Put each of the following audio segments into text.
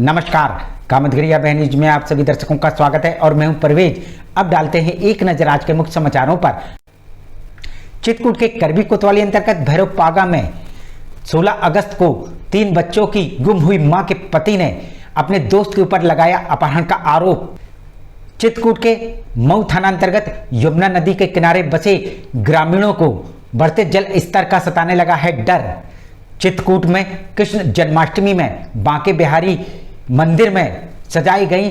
नमस्कार, कामतगिरिया बहन न्यूज में आप सभी दर्शकों का स्वागत है और मैं हूं परवेज। अब डालते हैं एक नजर आज के मुख्य समाचारों पर। चित्रकूट के करबी कोतवाली अंतर्गत भैरव पागा में 16 अगस्त को 3 बच्चों की गुम हुई मां के पति ने अपने दोस्त के ऊपर लगाया अपहरण का आरोप। चित्रकूट के मऊ थाना अंतर्गत यमुना नदी के किनारे बसे ग्रामीणों को बढ़ते जल स्तर का सताने लगा है डर। चित्रकूट में कृष्ण जन्माष्टमी में बांके बिहारी मंदिर में सजाई गई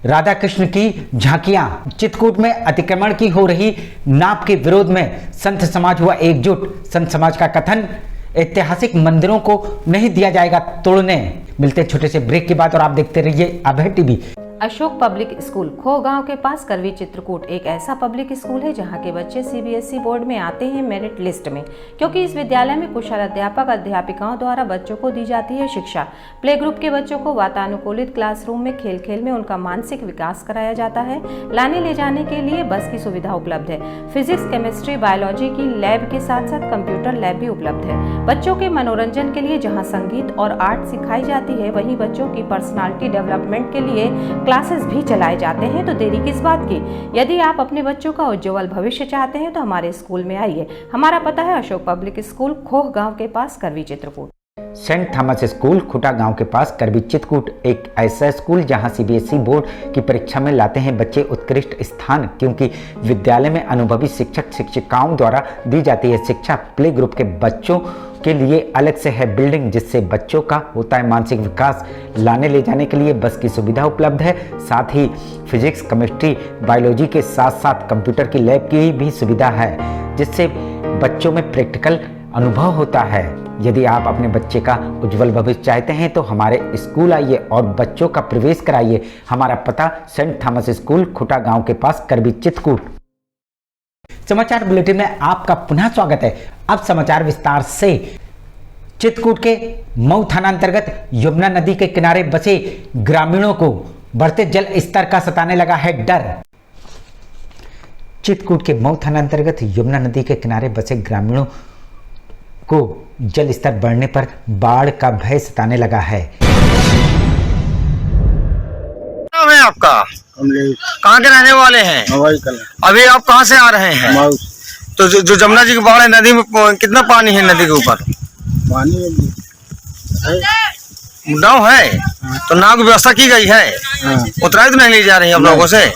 राधा कृष्ण की झांकियां। चित्रकूट में अतिक्रमण की हो रही नाप के विरोध में संत समाज हुआ एकजुट। संत समाज का कथन, ऐतिहासिक मंदिरों को नहीं दिया जाएगा तोड़ने। मिलते छोटे से ब्रेक के बाद और आप देखते रहिए Abhay TV. Ashok public school खो गांव के पास करवी चित्रकूट एक ऐसा पब्लिक स्कूल है जहां के बच्चे सीबीएसई बोर्ड में आते हैं मेरिट लिस्ट में, क्योंकि इस विद्यालय में कुशल अध्यापक अध्यापिकाओं द्वारा बच्चों को दी जाती है शिक्षा। प्ले ग्रुप के बच्चों को वातानुकूलित क्लासरूम में खेल खेल में उनका मानसिक विकास कराया जाता है। लाने ले जाने के लिए बस की सुविधा उपलब्ध है। फिजिक्स, केमिस्ट्री, बायोलॉजी की लैब के साथ साथ कंप्यूटर लैब भी उपलब्ध है। बच्चों के मनोरंजन के लिए जहाँ संगीत और आर्ट सिखाई जाती है, वहीं बच्चों की पर्सनालिटी डेवलपमेंट के लिए क्लासेस भी चलाए जाते हैं। तो देरी किस बात की? यदि आप अपने बच्चों का उज्जवल भविष्य चाहते हैं तो हमारे स्कूल में आइए। हमारा पता है अशोक पब्लिक स्कूल, खोह गांव के पास, करवी चित्रकूट। सेंट थॉमस स्कूल खुटा गांव के पास करबी चित्रकूट एक ऐसा स्कूल जहां सीबीएसई बोर्ड की परीक्षा में लाते हैं बच्चे उत्कृष्ट स्थान, क्योंकि विद्यालय में अनुभवी शिक्षक शिक्षिकाओं द्वारा दी जाती है शिक्षा। प्ले ग्रुप के बच्चों के लिए अलग से है बिल्डिंग, जिससे बच्चों का होता है मानसिक विकास। लाने ले जाने के लिए बस की सुविधा उपलब्ध है। साथ ही फिजिक्स, केमिस्ट्री, बायोलॉजी के साथ साथ कंप्यूटर की लैब की भी सुविधा है, जिससे बच्चों में प्रैक्टिकल अनुभव होता है। यदि आप अपने बच्चे का उज्जवल भविष्य चाहते हैं तो हमारे स्कूल आइए और बच्चों का प्रवेश कराइए। हमारा पता सेंट थॉमस स्कूल खुटा गांव के पास, करबी चित्रकूट। समाचार बुलेटिन में आपका पुनः स्वागत है। अब समाचार विस्तार से। चित्रकूट के मऊ थाना अंतर्गत यमुना नदी के किनारे बसे ग्रामीणों को बढ़ते जल स्तर का सताने लगा है डर। चित्रकूट के मऊ थाना अंतर्गत यमुना नदी के किनारे बसे ग्रामीणों को जल स्तर बढ़ने पर बाढ़ का भय सताने लगा है। नाम है आपका? कहाँ के रहने वाले हैं? अभी आप कहाँ से आ रहे हैं? तो जो जमुना जी की बाढ़ है, नदी में कितना पानी है? नदी के ऊपर पानी है, नाव है। तो नाव की व्यवस्था की गई है? उतराई तो नहीं ली जा रही है आप लोगों से?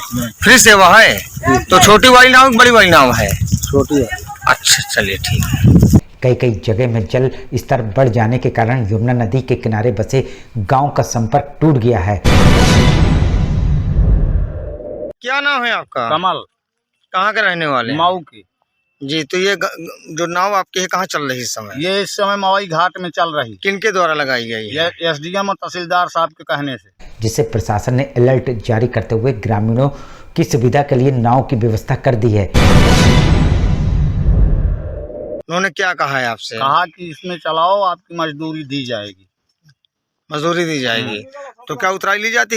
फ्री सेवा है? तो छोटी वाली नाव, बड़ी वाली नाव है? छोटी है। अच्छा, चलिए ठीक है। कई जगह में जल स्तर बढ़ जाने के कारण यमुना नदी के किनारे बसे गांव का संपर्क टूट गया है। क्या नाम है आपका? कमल। कहाँ के रहने वाले? मऊ की। जी, तो ये जो नाव आपकी है कहाँ चल रही है इस समय? ये इस समय मवई घाट में चल रही। किनके द्वारा लगाई गई है? ये एसडीएम और तहसीलदार साहब के कहने से। जिससे प्रशासन ने अलर्ट जारी करते हुए ग्रामीणों की सुविधा के लिए नाव की व्यवस्था कर दी है। उन्होंने क्या कहा है आपसे? कहा कि इसमें चलाओ, आपकी मजदूरी दी जाएगी। मजदूरी दी जाएगी। तो क्या उतराई ली जाती?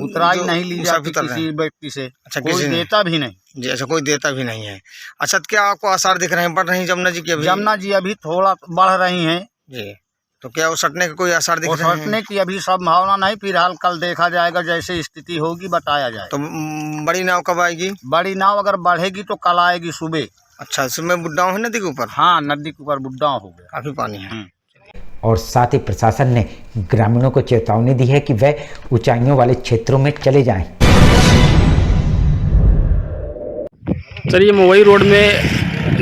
उतराई नहीं ली जाती किसी व्यक्ति से। अच्छा, कोई किसी देता भी नहीं। जी, अच्छा, कोई देता भी नहीं है। अच्छा, क्या आपको आसार दिख रहे हैं? बढ़ रही जमुना जी की? अभी जमुना जी अभी थोड़ा बढ़ रही हैं जी। तो क्या वो सटने के कोई आसार दिख रहे हैं? सटने की अभी संभावना नहीं, फिलहाल कल देखा जाएगा, जैसे स्थिति होगी बताया जाए। तो बड़ी नाव कब आएगी? बड़ी नाव अगर बढ़ेगी तो कल आएगी सुबह। अच्छा, इसमें बुड्डाव है नदी के ऊपर? हाँ, नदी के ऊपर बुड्डाव हो गया, काफी पानी है। और साथ ही प्रशासन ने ग्रामीणों को चेतावनी दी है कि वह ऊंचाइयों वाले क्षेत्रों में चले जाएं। सर, ये मवई रोड में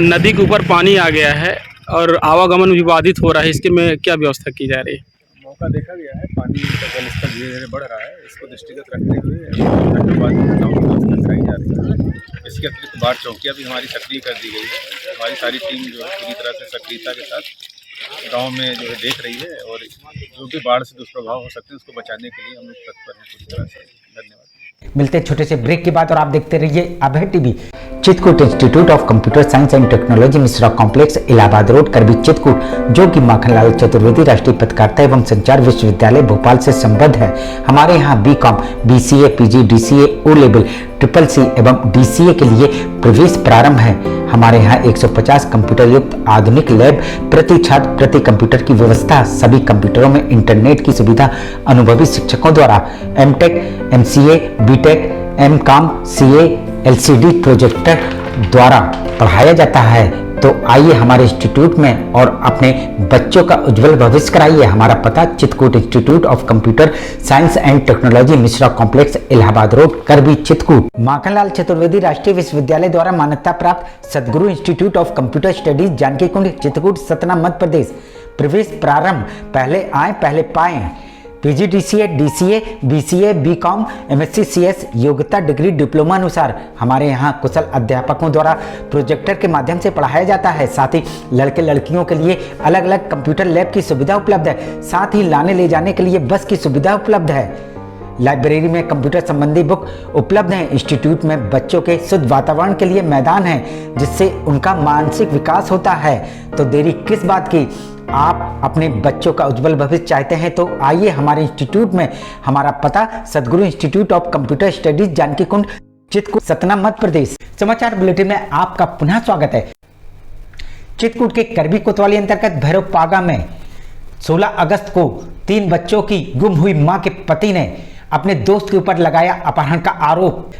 नदी के ऊपर पानी आ गया है और आवागमन भी बाधित हो रहा है। इसके में क्या व्यवस्था की जा रही है? मौका देखा गया है, पानी का जल स्तर धीरे धीरे बढ़ रहा है। इसको दृष्टिगत रखते हुए व्यवस्था कराई जा रही है। इसके अतिरिक्त बाढ़ चौकियाँ भी हमारी सक्रिय कर दी गई है। हमारी सारी टीम जो है पूरी तरह से सक्रियता के साथ गांव में जो है देख रही है, और जो भी बाढ़ से दुष्प्रभाव हो सकते हैं उसको बचाने के लिए हम लोग तत्पर हैं पूरी तरह से। धन्यवाद। मिलते हैं छोटे से ब्रेक के बाद और आप देखते रहिए Abhay TV. Chitrakoot institute of computer science and technology Mishra complex, Allahabad road, Karwi Chitrakoot, जो कि माखनलाल चतुर्वेदी राष्ट्रीय पत्रकारिता एवं संचार विश्वविद्यालय भोपाल से संबद्ध है। हमारे यहाँ BCom, BCA, PG, DCA, O level, triple C एवं डीसीए के लिए प्रवेश प्रारंभ है। हमारे यहाँ 150 कंप्यूटर युक्त आधुनिक लैब, प्रति छात्र प्रति कंप्यूटर की व्यवस्था, सभी कंप्यूटरों में इंटरनेट की सुविधा, अनुभवी शिक्षकों द्वारा MTech, MCA, BTech, MCom, CA, LCD projector द्वारा पढ़ाया जाता है। तो आइए हमारे इंस्टीट्यूट में और अपने बच्चों का उज्जवल भविष्य कराइए। हमारा पता Chitrakoot institute of computer science and technology, Mishra complex, Allahabad road, Karwi, Chitrakoot. Makhanlal Chaturvedi राष्ट्रीय विश्वविद्यालय द्वारा मान्यता प्राप्त Sadguru institute of computer studies, Janki Kund, Chitrakoot, Satna, Madhya Pradesh. प्रवेश प्रारंभ, पहले आए पहले पाए। PGDCA, DCA, BCA, BCom, MSc, CS योग्यता डिग्री डिप्लोमा अनुसार हमारे यहाँ कुशल अध्यापकों द्वारा प्रोजेक्टर के माध्यम से पढ़ाया जाता है। साथ ही लड़के लड़कियों के लिए अलग अलग कंप्यूटर लैब की सुविधा उपलब्ध है। साथ ही लाने ले जाने के लिए बस की सुविधा उपलब्ध है। लाइब्रेरी में कंप्यूटर संबंधी बुक उपलब्ध हैं। इंस्टीट्यूट में बच्चों के शुद्ध वातावरण के लिए मैदान है, जिससे उनका मानसिक विकास होता है। तो देरी किस बात की, आप अपने बच्चों का उज्जवल भविष्य चाहते हैं तो आइए हमारे इंस्टीट्यूट में। हमारा पता Sadguru institute of computer studies, Janki Kund, Chitrakoot, Satna, Madhya Pradesh. समाचार बुलेटिन में आपका पुनः स्वागत है। चित्रकूट के करबी कोतवाली अंतर्गत भैरव पागा में 16 अगस्त को 3 बच्चों की गुम हुई मां के पति ने अपने दोस्त के ऊपर लगाया अपहरण का आरोप।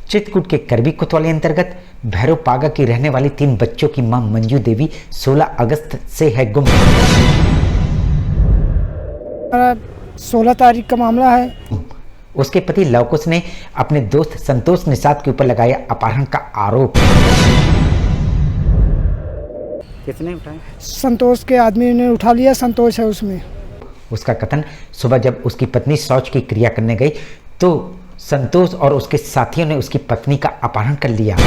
चित्रकूट के करबी कोतवाली अंतर्गत भैरव पागा की रहने वाली 3 बच्चों की मां मंजू देवी 16 अगस्त से है गुम। 16 तारीख का मामला है। उसके पति लवकुश ने अपने दोस्त संतोष निषाद के ऊपर लगाया अपहरण का आरोप। किसने उठाया? संतोष के आदमी ने उठा लिया, संतोष है उसमें। उसका कथन, सुबह जब उसकी पत्नी शौच की क्रिया करने गई तो संतोष और उसके साथियों ने उसकी पत्नी का अपहरण कर लिया।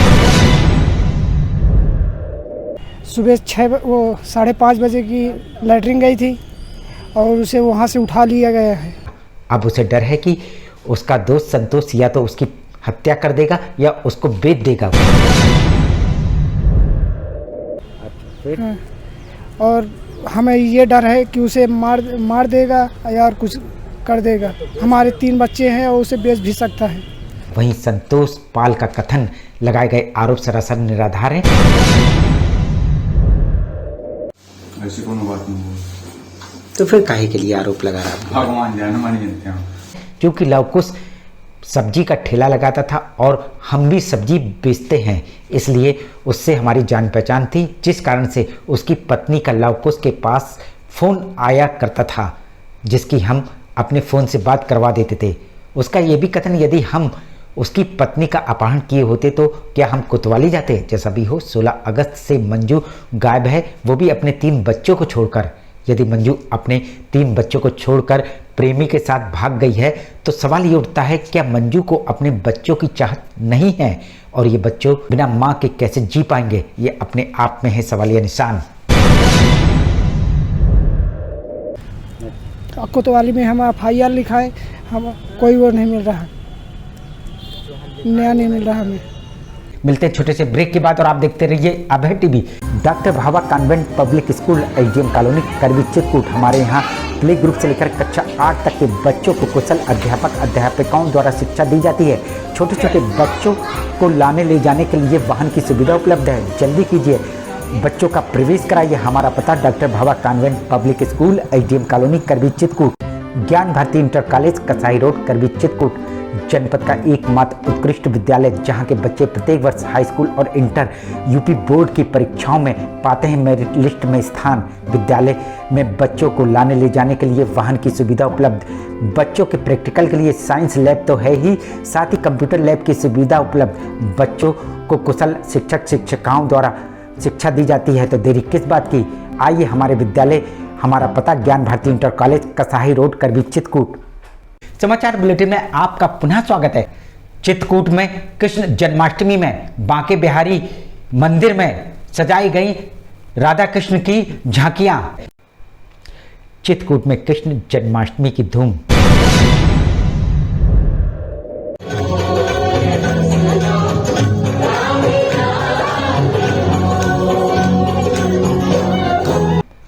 सुबह 5:30 बजे की लैटरिन गई थी और उसे वहां से उठा लिया गया है। अब उसे डर है कि उसका दोस्त संतोष या तो उसकी हत्या कर देगा या उसको बेच देगा। और हमें ये डर है कि उसे मार देगा या कुछ कर देगा। हमारे 3 बच्चे हैं और उसे बेच भी सकता है। वहीं संतोष पाल का कथन, लगाए गए आरोप सरासर निराधार है। ऐसी कोनो बात नहीं है। तो फिर काहे के लिए आरोप लगा रहा है? भगवान जाने मानी जानते हैं। क्योंकि लवकुश सब्जी का ठेला लगाता था और हम भी सब्जी बेचते हैं, इसलिए उससे हमारी जान पहचान थी, जिस कारण से उसकी पत्नी का लवकुश के पास फ़ोन आया करता था, जिसकी हम अपने फ़ोन से बात करवा देते थे। उसका ये भी कथन, यदि हम उसकी पत्नी का अपहरण किए होते तो क्या हम कोतवाली जाते? जैसा भी हो, 16 अगस्त से मंजू गायब है, वो भी अपने 3 बच्चों को छोड़कर। यदि मंजू अपने 3 बच्चों को छोड़कर प्रेमी के साथ भाग गई है तो सवाल ये उठता है, क्या मंजू को अपने बच्चों की चाहत नहीं है? और ये बच्चों बिना माँ के कैसे जी पाएंगे? ये अपने आप में है सवालिया निशान। कोतवाली में हम FIR लिखा है, हम कोई वो नहीं मिल रहा, नया नहीं मिल रहा हमें। मिलते हैं छोटे से ब्रेक के बाद और आप देखते रहिए Abhay TV. Doctor Bhava convent public school, SDM colony, Karwi, Chitrakoot. हमारे यहाँ प्ले ग्रुप से लेकर कक्षा 8 तक के बच्चों को कुशल अध्यापक अध्यापिकाओं द्वारा शिक्षा दी जाती है। छोटे छोटे बच्चों को लाने ले जाने के लिए वाहन की सुविधा उपलब्ध है। जल्दी कीजिए, बच्चों का प्रवेश कराइए। हमारा पता doctor Bhava convent public school, SDM colony, Karwi, Chitrakoot. Gyan Bharati inter college, Kasai road, Karwi, Chitrakoot. जनपद का एकमात्र उत्कृष्ट विद्यालय, जहां के बच्चे प्रत्येक वर्ष हाई स्कूल और इंटर यूपी बोर्ड की परीक्षाओं में पाते हैं मेरिट लिस्ट में स्थान। विद्यालय में बच्चों को लाने ले जाने के लिए वाहन की सुविधा उपलब्ध। बच्चों के प्रैक्टिकल के लिए साइंस लैब तो है ही, साथ ही कंप्यूटर लैब की सुविधा उपलब्ध। बच्चों को कुशल शिक्षक शिक्षिकाओं द्वारा शिक्षा दी जाती है। तो देरी किस बात की, आइए हमारे विद्यालय। हमारा पता ज्ञान Bharati inter college, Kasai road, Karwi, Chitrakoot. समाचार बुलेटिन में आपका पुनः स्वागत है। चित्रकूट में कृष्ण जन्माष्टमी में बांके बिहारी मंदिर में सजाई गई राधा कृष्ण की झांकियां। चित्रकूट में कृष्ण जन्माष्टमी की धूम।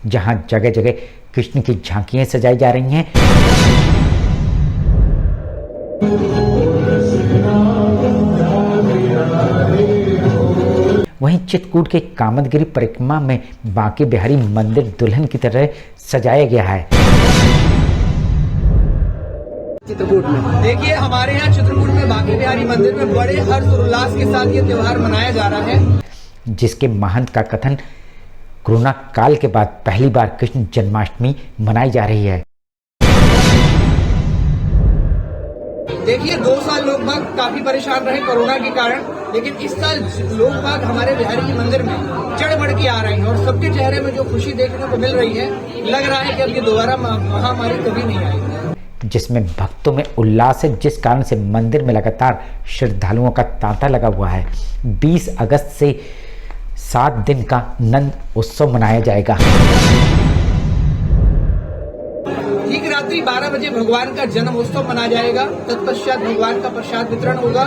जहां जगह जगह कृष्ण की झांकियां सजाई जा रही हैं। वहीं चित्रकूट के कामदगिरी परिक्रमा में बांके बिहारी मंदिर दुल्हन की तरह सजाया गया है। चित्रकूट में देखिए, हमारे यहाँ चित्रकूट में बांके बिहारी मंदिर में बड़े हर्षोल्लास के साथ ये त्योहार मनाया जा रहा है, जिसके महंत का कथन कोरोना काल के बाद पहली बार कृष्ण जन्माष्टमी मनाई जा रही है। देखिए 2 साल लोग बाग काफी परेशान रहे कोरोना के कारण, लेकिन इस साल लोग बाग हमारे बिहारी जी मंदिर में चढ़ बढ़ के आ रहे हैं और सबके चेहरे में जो खुशी देखने को मिल रही है, लग रहा है कि अब ये दोबारा महामारी कभी नहीं आएगी, जिसमें भक्तों में उल्लास है, जिस कारण से मंदिर में लगातार श्रद्धालुओं का तांता लगा हुआ है। 20 अगस्त से 7 दिन का नंद उत्सव मनाया जाएगा। ठीक रात्रि 12 बजे भगवान का जन्मोत्सव मनाया जाएगा। तत्पश्चात भगवान का प्रसाद वितरण होगा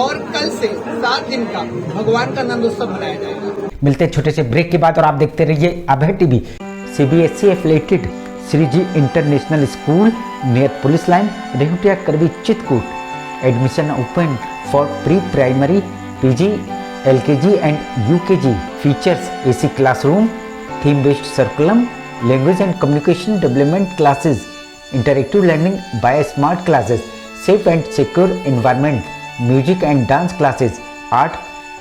और कल से 7 दिन का भगवान का नंदोत्सव मनाया जाएगा। मिलते हैं छोटे से ब्रेक के बाद और आप देखते रहिए Abhay TV. CBSE affiliated Shri ji international school near police line Rehutiya Karwi Chitrakoot. Admission open for pre primary PG LKG and UKG. Features AC classroom, theme based curriculum, language and communication development classes, interactive learning by smart classes, safe and secure environment, music and dance classes, art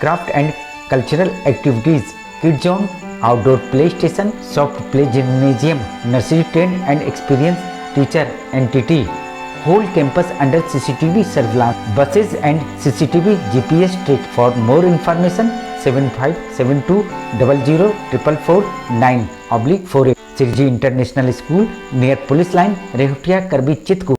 craft and cultural activities, kid zone, outdoor play station, soft play gymnasium, nursery train and experience teacher entity, whole campus under CCTV surveillance, buses and CCTV GPS track. For more information 7572004449/48 Shriji international school near police line Rehutiya Karwi Chitrakoot.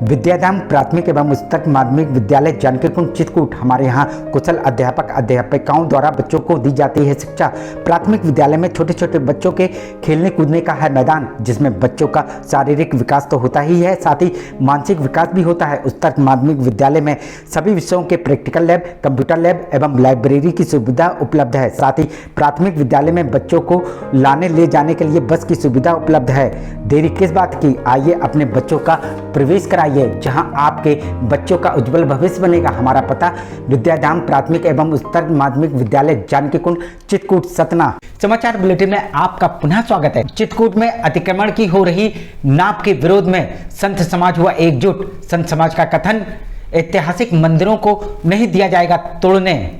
Vidyadham प्राथमिक एवं उच्चतर माध्यमिक विद्यालय जानकीकुंड चित्रकूट। हमारे यहाँ कुशल अध्यापक अध्यापिकाओं द्वारा बच्चों को दी जाती है शिक्षा। प्राथमिक विद्यालय में छोटे छोटे बच्चों के खेलने कूदने का है मैदान, जिसमें बच्चों का शारीरिक विकास तो होता ही है, साथ ही मानसिक विकास भी होता है। उच्चतर माध्यमिक विद्यालय में सभी विषयों के प्रैक्टिकल लैब, कंप्यूटर लैब एवं लाइब्रेरी की सुविधा उपलब्ध है। साथ ही प्राथमिक विद्यालय में बच्चों को लाने ले जाने के लिए बस की सुविधा उपलब्ध है। देरी किस बात की, आइए अपने बच्चों का प्रवेश कराइए, जहां आपके बच्चों का उज्जवल भविष्य बनेगा। हमारा पता विद्याधाम प्राथमिक एवं उच्चतर माध्यमिक विद्यालय जानकीकुंड चित्रकूट सतना। समाचार बुलेटिन में आपका पुनः स्वागत है। चित्रकूट में अतिक्रमण की हो रही नाप के विरोध में संत समाज हुआ एकजुट। संत समाज का कथन, ऐतिहासिक मंदिरों को नहीं दिया जाएगा तोड़ने।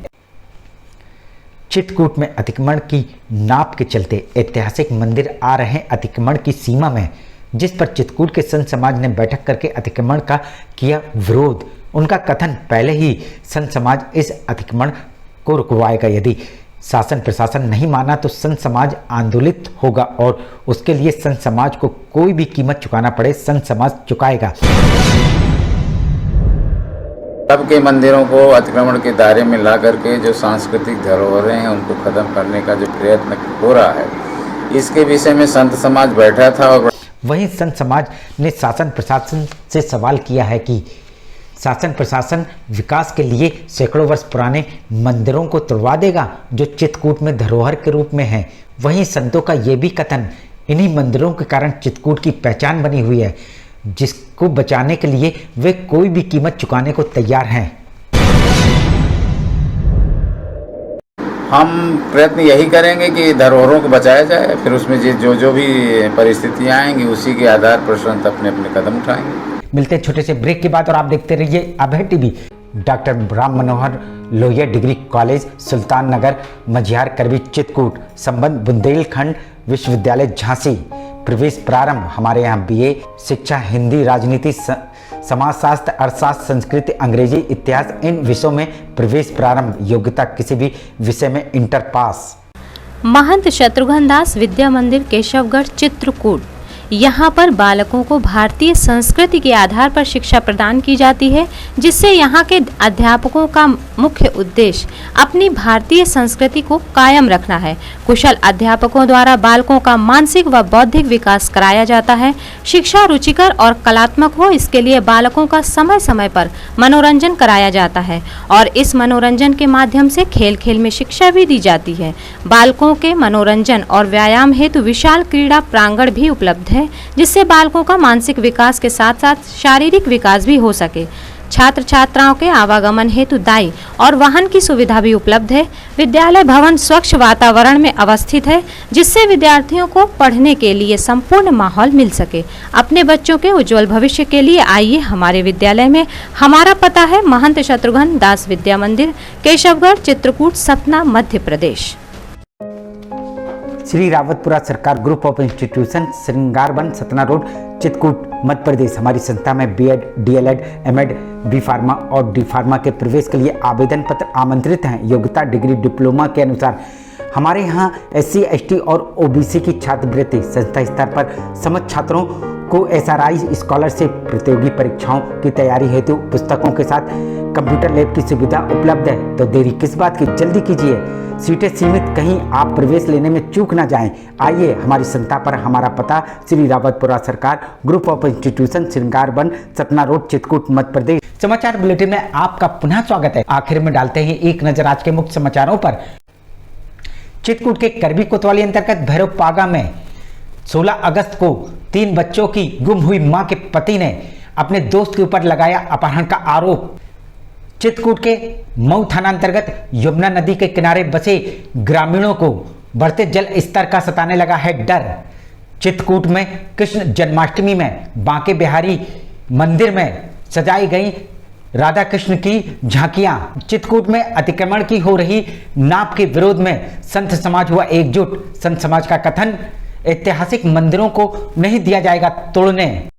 चित्रकूट में अतिक्रमण की नाप के चलते ऐतिहासिक मंदिर आ रहे हैं अतिक्रमण की सीमा में, जिस पर चित्रकूट के संत समाज ने बैठक करके अतिक्रमण का किया विरोध। उनका कथन, पहले ही संत समाज इस अतिक्रमण को रुकवाएगा। यदि शासन प्रशासन नहीं माना तो संत समाज आंदोलित होगा और उसके लिए संत समाज को कोई भी कीमत चुकाना पड़े, संत समाज चुकाएगा। सबके मंदिरों को अतिक्रमण के दायरे में ला करके जो सांस्कृतिक धरोहरें हैं उनको खत्म करने का जो प्रयत्न हो रहा है, इसके विषय में संत समाज बैठा था। और वहीं संत समाज ने शासन प्रशासन से सवाल किया है कि शासन प्रशासन विकास के लिए सैकड़ों वर्ष पुराने मंदिरों को तोड़वा देगा जो चित्रकूट में धरोहर के रूप में हैं। वहीं संतों का ये भी कथन, इन्हीं मंदिरों के कारण चित्रकूट की पहचान बनी हुई है, जिसको बचाने के लिए वे कोई भी कीमत चुकाने को तैयार हैं। हम प्रयत्न यही करेंगे कि धरोहरों को बचाया जाए, फिर उसमें जो भी परिस्थितियां आएंगी उसी के आधार पर संत अपने अपने कदम उठाएंगे। मिलते हैं छोटे से ब्रेक के बाद और आप देखते रहिए Abhay TV. Doctor Ram Manohar Lohia degree college सुल्तान नगर मझियार करवी चित्रकूट संबंध बुंदेलखंड विश्वविद्यालय झांसी। प्रवेश प्रारंभ। हमारे यहाँ बीए शिक्षा हिंदी, राजनीति, समाजशास्त्र, अर्थशास्त्र, संस्कृत, अंग्रेजी, इतिहास, इन विषयों में प्रवेश प्रारंभ। योग्यता किसी भी विषय में इंटर पास। महंत शत्रुघ्न दास विद्या मंदिर केशवगढ़ चित्रकूट। यहाँ पर बालकों को भारतीय संस्कृति के आधार पर शिक्षा प्रदान की जाती है, जिससे यहाँ के अध्यापकों का मुख्य उद्देश्य अपनी भारतीय संस्कृति को कायम रखना है। कुशल अध्यापकों द्वारा बालकों का मानसिक व बौद्धिक विकास कराया जाता है। शिक्षा रुचिकर और कलात्मक हो, इसके लिए बालकों का समय समय पर मनोरंजन कराया जाता है और इस मनोरंजन के माध्यम से खेल खेल में शिक्षा भी दी जाती है। बालकों के मनोरंजन और व्यायाम हेतु विशाल क्रीड़ा प्रांगण भी उपलब्ध है, जिससे बालकों का मानसिक विकास के साथ साथ शारीरिक विकास भी हो सके। छात्र छात्राओं के आवागमन हेतु दाई और वाहन की सुविधा भी उपलब्ध है। विद्यालय भवन स्वच्छ वातावरण में अवस्थित है, जिससे विद्यार्थियों को पढ़ने के लिए संपूर्ण माहौल मिल सके। अपने बच्चों के उज्जवल भविष्य के लिए आइए हमारे विद्यालय में। हमारा पता है महंत शत्रुघ्न दास विद्या मंदिर, केशवगढ़, चित्रकूट, सतना, मध्य प्रदेश। Shri Rawatpura Sarkar group of institution, Shringarvan, Satna road, Chitrakoot, Madhya Pradesh. हमारी संस्था में BEd, DElEd, MEd, B pharma और डी फार्मा के प्रवेश के लिए आवेदन पत्र आमंत्रित हैं। योग्यता डिग्री डिप्लोमा के अनुसार। हमारे यहाँ SC, ST और OBC की छात्रवृत्ति। संस्था स्तर पर समस्त छात्रों को SRI स्कॉलरशिप, प्रतियोगी परीक्षाओं की तैयारी हेतु पुस्तकों के साथ कंप्यूटर लैब की सुविधा उपलब्ध है। तो देरी किस बात की, जल्दी कीजिए। सीटें सीमित, कहीं आप प्रवेश लेने में चूक ना जाएं। आइए हमारी संस्था पर। हमारा पता Shri Rawatpura Sarkar group of institution, Shringarvan, Satna road, Chitrakoot, Madhya Pradesh. समाचार बुलेटिन में आपका पुनः स्वागत है। आखिर में डालते हैं एक नजर आज के मुख्य समाचारों पर। चित्रकूट के करबी कोतवाली अंतर्गत भैरव पागा में 16 अगस्त को 3 बच्चों की गुम हुई मां के पति ने अपने दोस्त के ऊपर लगाया अपहरण का आरोप। चित्रकूट के मऊ थाना अंतर्गत यमुना नदी के किनारे बसे ग्रामीणों को बढ़ते जल स्तर का सताने लगा है डर। चित्रकूट में कृष्ण जन्माष्टमी में बांके बिहारी मंदिर में सजाई गई राधा कृष्ण की झांकियां। चित्रकूट में अतिक्रमण की हो रही नाप के विरोध में संत समाज हुआ एकजुट। संत समाज का कथन, ऐतिहासिक मंदिरों को नहीं दिया जाएगा तोड़ने।